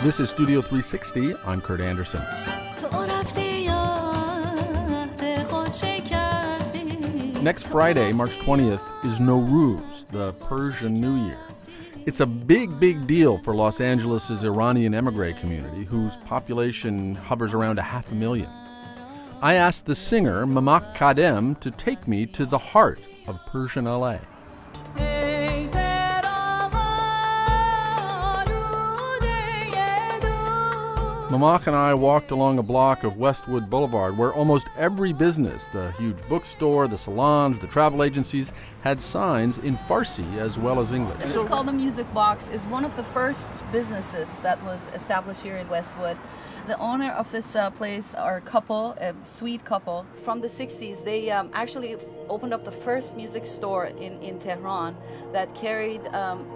This is Studio 360. I'm Kurt Anderson. Next Friday, March 20th, is Nowruz, the Persian New Year. It's a big, big deal for Los Angeles' Iranian emigre community, whose population hovers around 500,000. I asked the singer, Mamak Khadem, to take me to the heart of Persian LA. Mamak and I walked along a block of Westwood Boulevard where almost every business, the huge bookstore, the salons, the travel agencies, had signs in Farsi as well as English. This is called the Music Box. It's one of the first businesses that was established here in Westwood. The owner of this place are a couple, a sweet couple. From the 60s, they actually opened up the first music store in Tehran that carried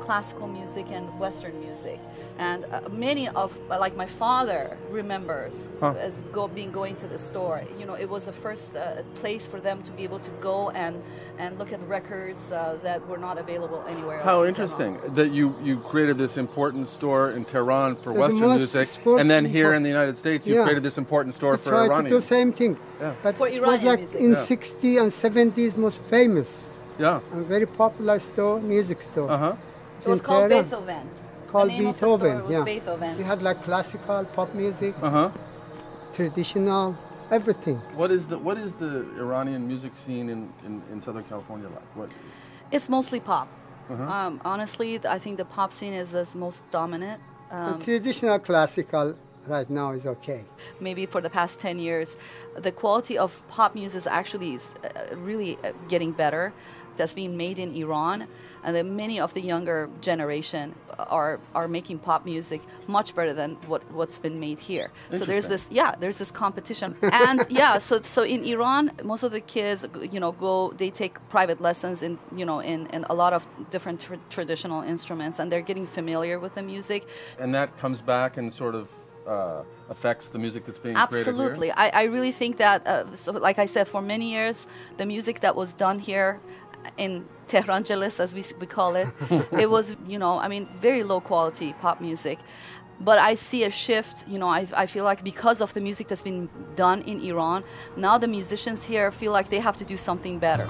classical music and Western music. And many of, like my father remembers as going to the store. You know, it was the first place for them to be able to go and look at records that were not available anywhere else. How interesting that you created this important store in Tehran for Western music, and then here in the United States you created this important store for Iranian. Tried to do the same thing, but for it Iranian was like music. in 60s and 70s most famous. Yeah. A very popular store, music store. It was called Beethoven. Called the name Beethoven. of the store was Beethoven. We had like classical, pop music, traditional, everything. What is the Iranian music scene in Southern California like? It's mostly pop. Honestly, I think the pop scene is the most dominant. Traditional classical right now is okay. Maybe for the past 10 years, the quality of pop music actually is really getting better. That's being made in Iran, and then many of the younger generation are making pop music much better than what's been made here. So there's this competition, and so in Iran, most of the kids they take private lessons in a lot of different traditional instruments, and they're getting familiar with the music. And that comes back and sort of affects the music that's being Absolutely. created here? I really think that, so like I said, for many years, the music that was done here in Tehran-geles, as we call it, it was, very low quality pop music. But I see a shift, I feel like because of the music that's been done in Iran, now the musicians here feel like they have to do something better.